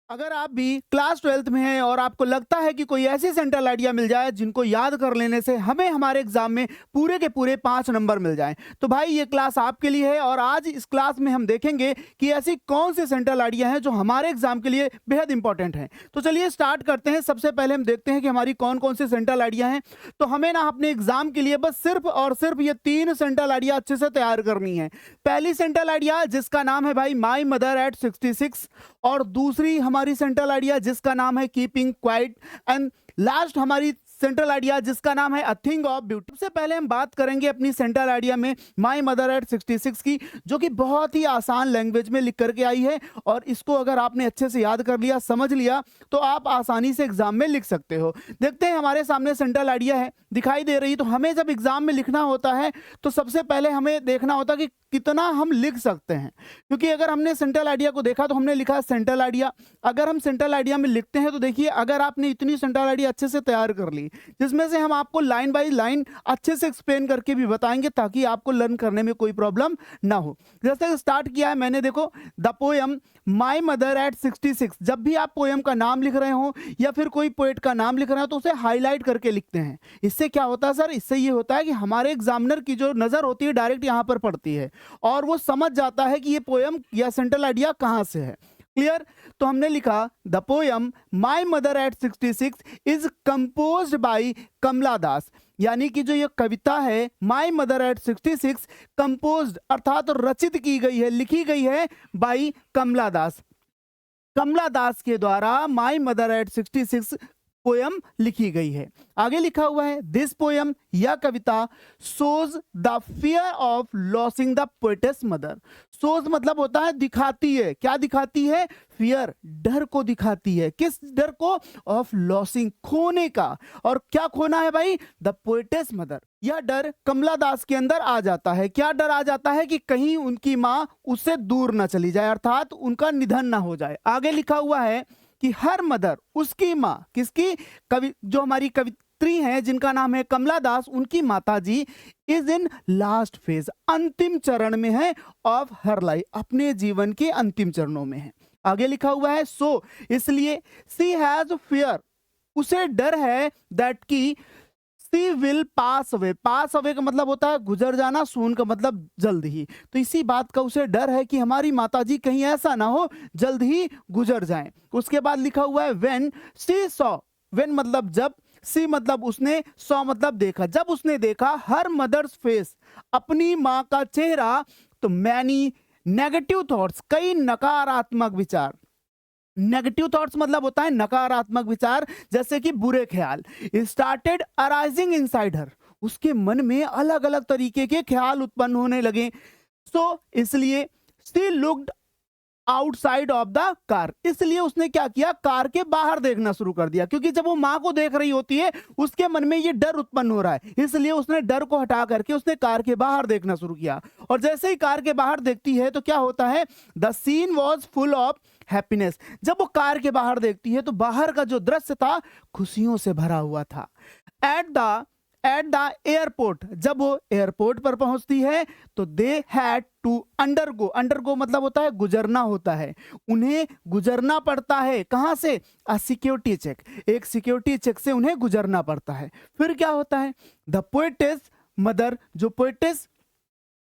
अगर आप भी क्लास 12th में हैं और आपको लगता है कि कोई ऐसी सेंट्रल आइडिया मिल जाए जिनको याद कर लेने से हमें हमारे एग्जाम में पूरे के पूरे 5 नंबर मिल जाएं, तो भाई ये क्लास आपके लिए है। और आज इस क्लास में हम देखेंगे कि ऐसी कौन सी सेंट्रल आइडिया हैं जो हमारे एग्जाम के लिए बेहद इंपॉर्टेंट हैं। तो चलिए स्टार्ट करते हैं। सबसे पहले हम देखते हैं कि हमारी कौन कौन सी सेंट्रल आइडिया हैं। तो हमें ना अपने एग्जाम के लिए बस सिर्फ और सिर्फ ये 3 सेंट्रल आइडिया अच्छे से तैयार करनी है। पहली सेंट्रल आइडिया जिसका नाम है भाई माई मदर एट 66, और दूसरी हमारी सेंट्रल आइडिया जिसका नाम है कीपिंग क्वाइट, एंड लास्ट हमारी सेंट्रल आइडिया जिसका नाम है अ थिंग ऑफ ब्यूटी। सबसे पहले हम बात करेंगे अपनी सेंट्रल आइडिया में माई मदर एट 66 की, जो कि बहुत ही आसान लैंग्वेज में लिख करके आई है। और इसको अगर आपने अच्छे से याद कर लिया, समझ लिया, तो आप आसानी से एग्जाम में लिख सकते हो। देखते हैं हमारे सामने सेंट्रल आइडिया है, दिखाई दे रही। तो हमें जब एग्जाम में लिखना होता है तो सबसे पहले हमें देखना होता है कि कितना हम लिख सकते हैं। क्योंकि अगर हमने सेंट्रल आइडिया को देखा तो हमने लिखा सेंट्रल आइडिया। अगर हम सेंट्रल आइडिया में लिखते हैं तो देखिए, अगर आपने इतनी सेंट्रल आइडिया अच्छे से तैयार कर ली, जिसमें से हम आपको लाइन बाय लाइन अच्छे से एक्सप्लेन करके भी बताएंगे ताकि आपको लर्न करने में कोई प्रॉब्लम ना हो। जैसे स्टार्ट किया है मैंने, देखो the poem my mother at 66। जब भी आप पोयम का नाम लिख रहे हो या फिर कोई पोएट का नाम लिख रहे हो तो उसे हाईलाइट करके लिखते हैं। इससे क्या होता है सर? इससे ये होता है कि हमारे एग्जामिनर की जो नज़र होती है डायरेक्ट यहाँ पर पड़ती है और वो समझ जाता है कि ये पोयम या सेंट्रल आइडिया कहाँ से है। क्लियर? तो हमने लिखा the poem my mother at 66 is composed by Kamala Das. यानी कि जो ये कविता है माई मदर एट 66 कंपोज्ड अर्थात रचित की गई है, लिखी गई है बाई कमला दास। कमला दास के द्वारा माई मदर एट 66 पोयम लिखी गई है। आगे लिखा हुआ है दिस पोयम, यह कविता shows the fear of losing the poetess mother. Shows मतलब होता है दिखाती है। क्या दिखाती है? फियर, डर को दिखाती है। किस डर को? ऑफ लॉसिंग, खोने का। और क्या खोना है भाई? The poetess mother. यह डर कमला दास के अंदर आ जाता है। क्या डर आ जाता है? कि कहीं उनकी माँ उससे दूर ना चली जाए, अर्थात उनका निधन ना हो जाए। आगे लिखा हुआ है कि हर मदर, उसकी माँ, किसकी? कवि, जो हमारी कवित्री हैं जिनका नाम है कमला दास, उनकी माताजी इज इन लास्ट फेज, अंतिम चरण में है, ऑफ हर लाइफ, अपने जीवन के अंतिम चरणों में है। आगे लिखा हुआ है सो, इसलिए सी हैज फियर, उसे डर है, दैट की she will pass away. Pass away का मतलब होता है गुजर जाना, सून का मतलब जल्द ही। तो इसी बात का उसे डर है कि हमारी माताजी कहीं ऐसा ना हो जल्द ही गुजर जाएं। उसके बाद लिखा हुआ है व्हेन सी सॉ, व्हेन मतलब जब, सी मतलब उसने, सॉ मतलब देखा। जब उसने देखा हर मदर्स फेस, अपनी माँ का चेहरा, तो मैनी नेगेटिव थॉट्स, कई नकारात्मक विचार। नेगेटिव थॉट्स मतलब होता है नकारात्मक विचार, जैसे कि बुरे ख्याल, स्टार्टेड अराइजिंग इनसाइड हर, उसके मन में अलग अलग तरीके के ख्याल उत्पन्न होने लगे। सो इसलिए she looked outside of the car, इसलिए उसने क्या किया? कार के बाहर देखना शुरू कर दिया। क्योंकि जब वो माँ को देख रही होती है उसके मन में ये डर उत्पन्न हो रहा है, इसलिए उसने डर को हटा करके उसने कार के बाहर देखना शुरू किया। और जैसे ही कार के बाहर देखती है तो क्या होता है? The scene was full of happiness. जब वो कार के बाहर देखती है तो बाहर का जो दृश्य था खुशियों से भरा हुआ था। एट द एयरपोर्ट, जब वो एयरपोर्ट पर पहुंचती है तो they had to undergo, undergo मतलब होता है गुजरना होता है, उन्हें गुजरना पड़ता है। कहां से? अ सिक्योरिटी चेक, एक सिक्योरिटी चेक से उन्हें गुजरना पड़ता है। फिर क्या होता है? द पोएटेस मदर, जो पोएटेस,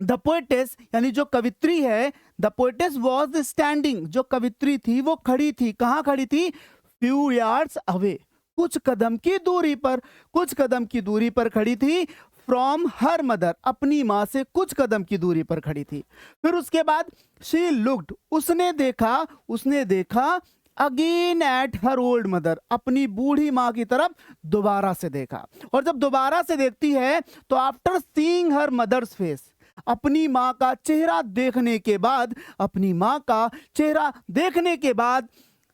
द पोएटेस यानी जो कवित्री है, द पोएटेस वॉज स्टैंडिंग, जो कवित्री थी वो खड़ी थी। कहां खड़ी थी? फ्यू यार्ड्स अवे, कुछ कदम की दूरी पर, कुछ कदम की दूरी पर खड़ी थी। फ्रॉम हर मदर, अपनी माँ से कुछ कदम की दूरी पर खड़ी थी। फिर उसके बाद शी लुक्ड, उसने देखा, उसने देखा again at her old mother, अपनी बूढ़ी माँ की तरफ दोबारा से देखा। और जब दोबारा से देखती है तो after seeing her mother's face, अपनी माँ का चेहरा देखने के बाद, अपनी माँ का चेहरा देखने के बाद,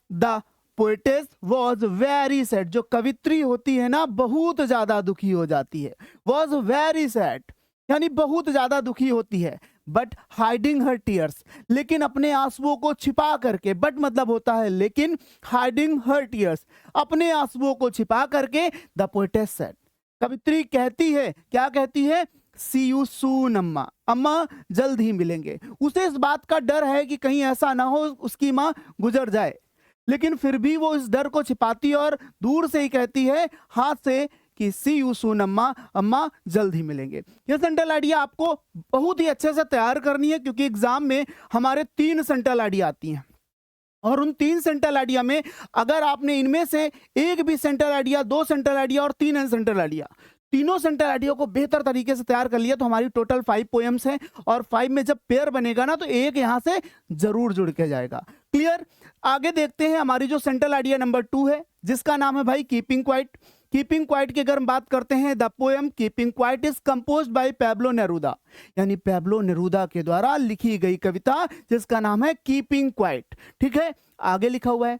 the poetess was very sad, जो कवित्री होती है ना बहुत ज्यादा दुखी हो जाती है। वॉज वेरी सैड यानी बहुत ज्यादा दुखी होती है। बट हाइडिंग हर टीयर्स, लेकिन अपने आंसुओं को छिपा करके, बट मतलब होता है लेकिन, हाइडिंग हर टीयर्स, अपने आंसुओं को छिपा करके, द पोएटेस सेड, कवित्री कहती है, क्या कहती है? सी यू सून अम्मा, अम्मा जल्द ही मिलेंगे। उसे इस बात का डर है कि कहीं ऐसा ना हो उसकी माँ गुजर जाए। लेकिन फिर भी वो इस डर को छिपाती है और दूर से ही कहती है हाथ से कि सी यू सून अम्मा, अम्मा जल्द ही मिलेंगे। ये सेंट्रल आइडिया आपको बहुत ही अच्छे से तैयार करनी है, क्योंकि एग्जाम में हमारे 3 सेंट्रल आइडिया आती हैं और उन 3 सेंट्रल आइडिया में अगर आपने इनमें से एक भी सेंट्रल आइडिया, 2 सेंट्रल आइडिया और 3 सेंट्रल आइडिया, तीनों सेंट्रल आइडिया को बेहतर तरीके से तैयार कर लिया तो हमारी टोटल 5 पोएम्स हैं और 5 में जब पेयर बनेगा ना तो एक यहां से जरूर जुड़ के जाएगा। क्लियर? आगे देखते हैं हमारी जो सेंट्रल आइडिया नंबर 2 है, जिसका नाम है भाई कीपिंग क्वाइट। कीपिंग क्वाइट की अगर हम बात करते हैं, the poem keeping quiet is composed bye Pablo Neruda, यानी पैब्लो नेरूदा के द्वारा लिखी गई कविता जिसका नाम है कीपिंग क्वाइट। ठीक है, आगे लिखा हुआ है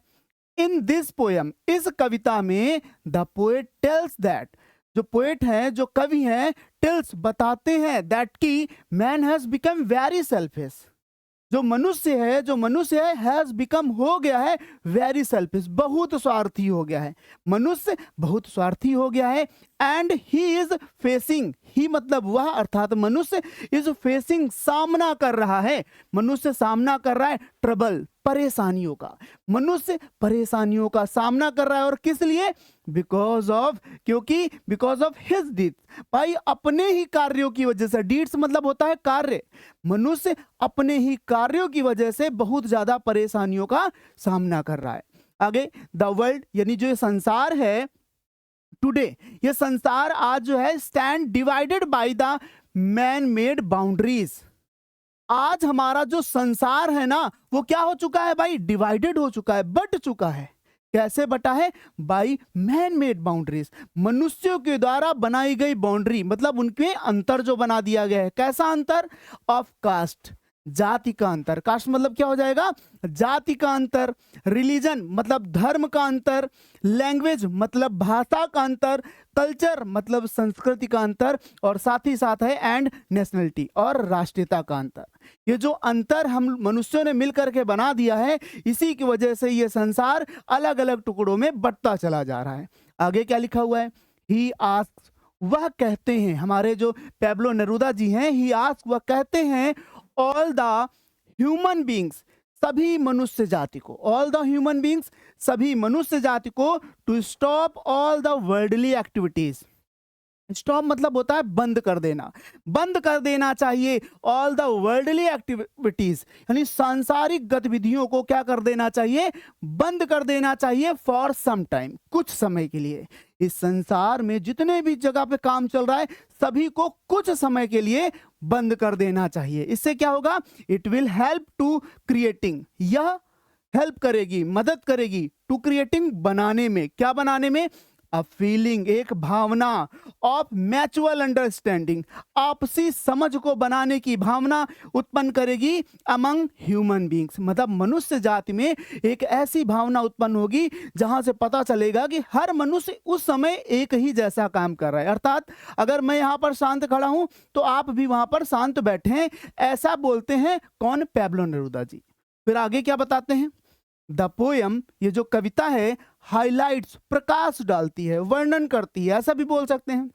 इन दिस पोएम, इस कविता में द पोएट टेल्स दैट, जो पोएट है, जो कवि हैं, टेल्स बताते हैं दैट की man has become very selfish, जो मनुष्य है हैज बिकम हो गया है वेरी सेल्फिश, बहुत स्वार्थी हो गया है, मनुष्य बहुत स्वार्थी हो गया है। एंड ही इज फेसिंग, ही मतलब वह अर्थात मनुष्य, इज फेसिंग सामना कर रहा है, मनुष्य सामना कर रहा है ट्रबल, परेशानियों का, मनुष्य परेशानियों का सामना कर रहा है। और किस लिए? बिकॉज ऑफ, क्योंकि बिकॉज ऑफ हिज डीड्स, भाई अपने ही कार्यों की वजह से, डीड्स मतलब होता है कार्य, मनुष्य अपने ही कार्यों की वजह से बहुत ज्यादा परेशानियों का सामना कर रहा है। आगे द वर्ल्ड, यानी जो ये संसार है टुडे, ये संसार आज जो है stand divided by the man made boundaries, आज हमारा जो संसार है ना वो क्या हो चुका है भाई? डिवाइडेड हो चुका है, बट चुका है। कैसे बटा है? बाई मैन मेड बाउंड्रीज, मनुष्यों के द्वारा बनाई गई बाउंड्री, मतलब उनके अंतर जो बना दिया गया है। कैसा अंतर? ऑफ कास्ट, जाति का अंतर। कास्ट मतलब क्या हो जाएगा? जाति का अंतर। रिलीजन मतलब धर्म का अंतर। लैंग्वेज मतलब भाषा का अंतर। कल्चर मतलब संस्कृति का अंतर। और साथ ही साथ है एंड नेशनलिटी और राष्ट्रीयता का अंतर। ये जो अंतर हम मनुष्यों ने मिलकर के बना दिया है, इसी की वजह से ये संसार अलग अलग टुकड़ों में बंटता चला जा रहा है। आगे क्या लिखा हुआ है? ही आस्क्स, वह कहते हैं, हमारे जो पैब्लो नेरूदा जी हैं, ही आस्क, वह कहते हैं, ऑल द ह्यूमन बींग्स, सभी मनुष्य जाति को, ऑल द ह्यूमन बींग्स, सभी मनुष्य जाति को, to stop all the worldly activities. Stop मतलब होता है बंद कर देना, बंद कर देना चाहिए ऑल द वर्ल्डली एक्टिविटीज, यानी सांसारिक गतिविधियों को क्या कर देना चाहिए? बंद कर देना चाहिए। फॉर सम टाइम, कुछ समय के लिए। इस संसार में जितने भी जगह पे काम चल रहा है सभी को कुछ समय के लिए बंद कर देना चाहिए। इससे क्या होगा? It will help to creating, यह हेल्प करेगी, मदद करेगी, टू क्रिएटिंग बनाने में। क्या बनाने में? अ फीलिंग, एक भावना, ऑफ म्यूचुअल अंडरस्टैंडिंग, आपसी समझ को बनाने की भावना उत्पन्न करेगी अमंग ह्यूमन बींग्स, मतलब मनुष्य जाति में एक ऐसी भावना उत्पन्न होगी जहां से पता चलेगा कि हर मनुष्य उस समय एक ही जैसा काम कर रहा है। अर्थात अगर मैं यहाँ पर शांत खड़ा हूं तो आप भी वहां पर शांत बैठे हैं, ऐसा बोलते हैं कौन? पैब्लो नेरूदा जी। फिर आगे क्या बताते हैं? द पोयम, ये जो कविता है, हाइलाइट्स, प्रकाश डालती है, वर्णन करती है, ऐसा भी बोल सकते हैं।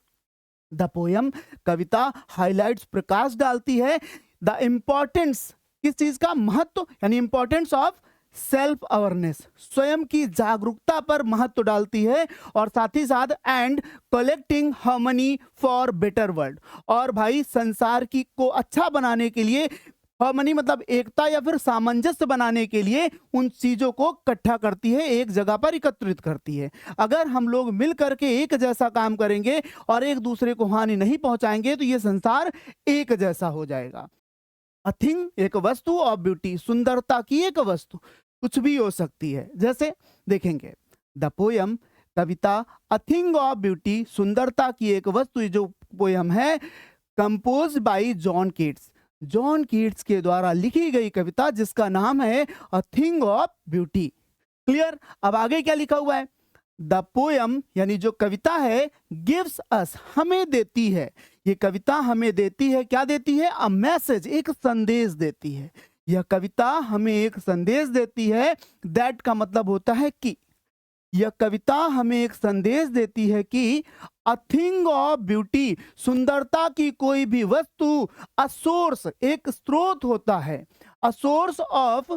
द पोयम, कविता, हाइलाइट्स, प्रकाश डालती है, द इम्पोर्टेंस, किस चीज का? महत्व, यानी इम्पोर्टेंस ऑफ सेल्फ अवेयरनेस, स्वयं की जागरूकता पर महत्व डालती है। और साथ ही साथ and collecting harmony for better world, और भाई संसार की को अच्छा बनाने के लिए, हार्मनी मतलब एकता या फिर सामंजस्य बनाने के लिए उन चीजों को इकट्ठा करती है, एक जगह पर एकत्रित करती है। अगर हम लोग मिल करके एक जैसा काम करेंगे और एक दूसरे को हानि नहीं पहुंचाएंगे तो ये संसार एक जैसा हो जाएगा। अ थिंग, एक वस्तु, ऑफ ब्यूटी, सुंदरता की एक वस्तु, कुछ भी हो सकती है। जैसे देखेंगे the poem, Kavita, a thing of beauty, सुंदरता की एक वस्तु, ये जो पोयम है, compose by John Keats, John Keats के द्वारा लिखी गई कविता जिसका नाम है अ थिंग ऑफ ब्यूटी। क्लियर? अब आगे क्या लिखा हुआ है? द पोयम, यानी जो कविता है, गिव्स अस, हमें देती है, ये कविता हमें देती है, क्या देती है? अ मैसेज, एक संदेश देती है। यह कविता हमें एक संदेश देती है। दैट का मतलब होता है कि, यह कविता हमें एक संदेश देती है कि अ थिंग ऑफ ब्यूटी, सुंदरता की कोई भी वस्तु, अ सोर्स, एक स्रोत होता है, a source of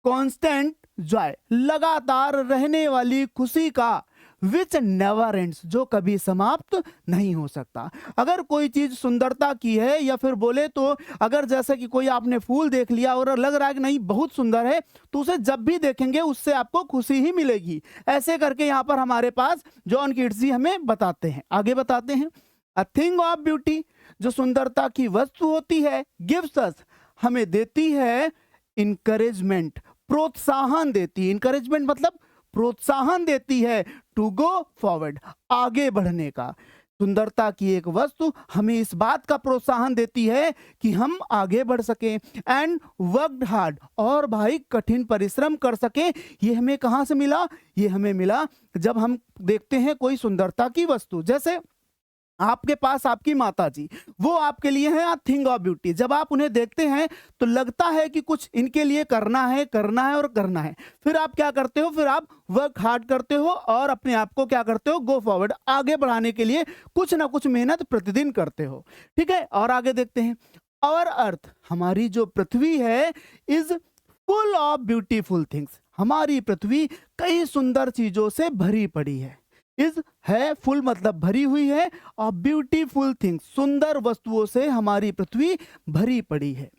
constant Joy, लगातार रहने वाली खुशी का, विच नेवर एंड्स, जो कभी समाप्त नहीं हो सकता। अगर कोई चीज सुंदरता की है, या फिर बोले तो अगर जैसे कि कोई आपने फूल देख लिया और लग रहा है कि नहीं बहुत सुंदर है, तो उसे जब भी देखेंगे उससे आपको खुशी ही मिलेगी। ऐसे करके यहाँ पर हमारे पास जॉन कीट्स जी हमें बताते हैं। आगे बताते हैं, अ थिंग ऑफ ब्यूटी, जो सुंदरता की वस्तु होती है, गिव्स अस, हमें देती है, इंकरेजमेंट, प्रोत्साहन देती है। इंकरेजमेंट मतलब प्रोत्साहन देती है, टू गो फॉरवर्ड, आगे बढ़ने का। सुंदरता की एक वस्तु हमें इस बात का प्रोत्साहन देती है कि हम आगे बढ़ सके, एंड वर्कड हार्ड, और भाई कठिन परिश्रम कर सके। ये हमें कहाँ से मिला? ये हमें मिला जब हम देखते हैं कोई सुंदरता की वस्तु। जैसे आपके पास आपकी माता जी, वो आपके लिए है थिंग ऑफ ब्यूटी। जब आप उन्हें देखते हैं तो लगता है कि कुछ इनके लिए करना है, करना है और करना है। फिर आप क्या करते हो? फिर आप वर्क हार्ड करते हो और अपने आप को क्या करते हो? गो फॉरवर्ड, आगे बढ़ाने के लिए कुछ ना कुछ मेहनत प्रतिदिन करते हो। ठीक है, और आगे देखते हैं, आवर अर्थ, हमारी जो पृथ्वी है, is full of beautiful things, हमारी पृथ्वी कई सुंदर चीजों से भरी पड़ी है। इज है, फुल मतलब भरी हुई है, और ब्यूटीफुल थिंग्स, सुंदर वस्तुओं से हमारी पृथ्वी भरी पड़ी है।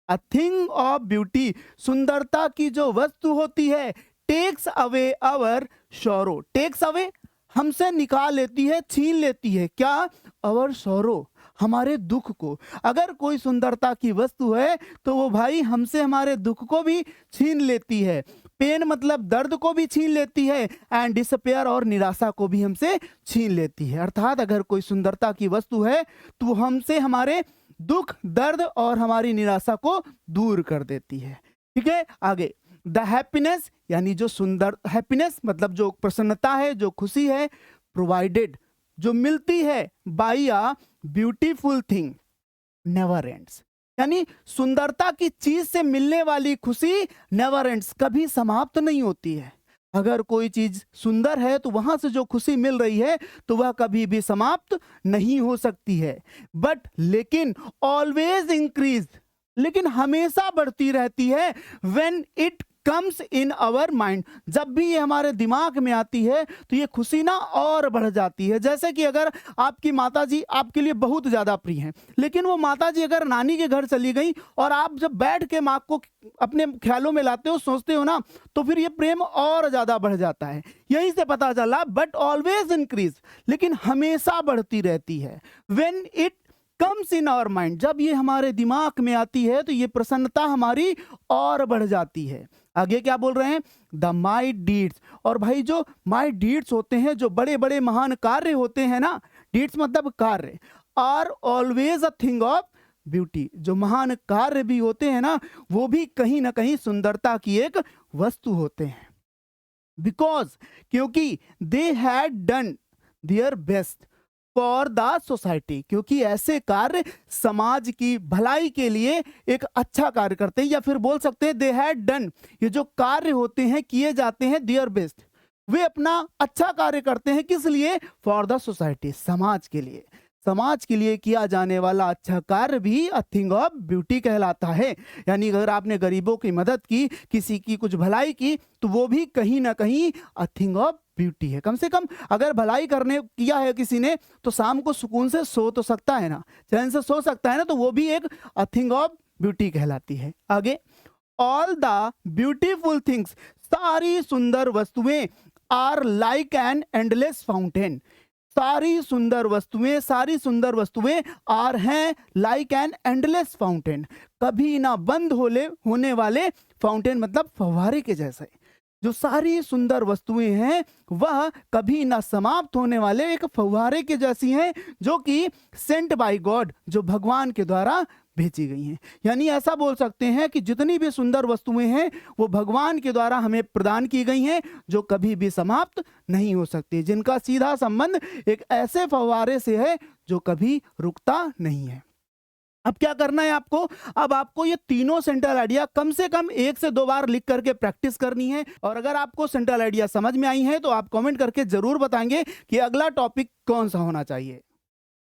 अ थिंग ऑफ ब्यूटी, सुंदरता की जो वस्तु होती है, टेक्स अवे अवर शोरो, टेक्स अवे हमसे निकाल लेती है, छीन लेती है, क्या? अवर शोरो, हमारे दुख को। अगर कोई सुंदरता की वस्तु है तो वो भाई हमसे हमारे दुख को भी छीन लेती है। पेन मतलब दर्द को भी छीन लेती है, एंड डिसपेयर, और निराशा को भी हमसे छीन लेती है। अर्थात अगर कोई सुंदरता की वस्तु है तो वो हमसे हमारे दुख, दर्द और हमारी निराशा को दूर कर देती है। ठीक है, आगे, द हैप्पीनेस, यानी जो सुंदर, हैप्पीनेस मतलब जो प्रसन्नता है, जो खुशी है, प्रोवाइडेड, जो मिलती है, by a beautiful thing never ends, यानी सुंदरता की चीज से मिलने वाली खुशी नेवर एंड्स, कभी समाप्त नहीं होती है। अगर कोई चीज सुंदर है तो वहां से जो खुशी मिल रही है तो वह कभी भी समाप्त नहीं हो सकती है। बट लेकिन ऑलवेज इंक्रीज, लेकिन हमेशा बढ़ती रहती है, when it comes in our mind, जब भी ये हमारे दिमाग में आती है तो ये खुशी ना और बढ़ जाती है। जैसे कि अगर आपकी माताजी आपके लिए बहुत ज्यादा प्रिय हैं, लेकिन वो माताजी अगर नानी के घर चली गई और आप जब बैठ के माँ को अपने ख्यालों में लाते हो, सोचते हो ना, तो फिर ये प्रेम और ज्यादा बढ़ जाता है। यहीं से पता चला, बट ऑलवेज इंक्रीज, लेकिन हमेशा बढ़ती रहती है, when it comes in our mind, जब ये हमारे दिमाग में आती है तो ये प्रसन्नता हमारी और बढ़ जाती है। आगे क्या बोल रहे हैं? द माई डीड्स, और भाई जो माई डीड्स होते हैं, जो बड़े बड़े महान कार्य होते हैं ना, डीड्स मतलब कार्य, are always a thing of beauty, जो महान कार्य भी होते हैं ना, वो भी कहीं ना कहीं सुंदरता की एक वस्तु होते हैं। बिकॉज, क्योंकि they had done their best for the society, क्योंकि ऐसे कार्य समाज की भलाई के लिए एक अच्छा कार्य करते हैं, या फिर बोल सकते हैं दे हैड डन, ये जो कार्य होते हैं, किए जाते हैं, देयर बेस्ट, वे अपना अच्छा कार्य करते हैं, किस लिए? फॉर द सोसाइटी, समाज के लिए। समाज के लिए किया जाने वाला अच्छा कार्य भी अ थिंग ऑफ ब्यूटी कहलाता है। यानी अगर आपने गरीबों की मदद की, किसी की कुछ भलाई की, तो वो भी कहीं ना कहीं अ थिंग ऑफ ब्यूटी है। कम से कम अगर भलाई करने किया है किसी ने, तो शाम को सुकून से सो तो सकता है ना, चैन से सो सकता है ना, तो वो भी एक अ थिंग ऑफ ब्यूटी कहलाती है। आगे, ऑल द ब्यूटीफुल थिंग्स, सारी सुंदर वस्तुएं, are like an endless fountain, सारी सुंदर वस्तुएं आर हैं लाइक एन एंडलेस फाउंटेन, कभी ना बंद होने वाले फाउंटेन मतलब फव्वारे के जैसे। जो सारी सुंदर वस्तुएं हैं वह कभी ना समाप्त होने वाले एक फव्वारे के जैसी हैं, जो कि सेंट बाय गॉड, जो भगवान के द्वारा भेजी गई हैं। यानी ऐसा बोल सकते हैं कि जितनी भी सुंदर वस्तुएं हैं वो भगवान के द्वारा हमें प्रदान की गई हैं, जो कभी भी समाप्त नहीं हो सकती, जिनका सीधा संबंध एक ऐसे फव्वारे से है जो कभी रुकता नहीं है। अब क्या करना है आपको? अब आपको ये तीनों सेंट्रल आइडिया कम से कम 1 से 2 बार लिख करके प्रैक्टिस करनी है। और अगर आपको सेंट्रल आइडिया समझ में आई है तो आप कमेंट करके जरूर बताएंगे कि अगला टॉपिक कौन सा होना चाहिए।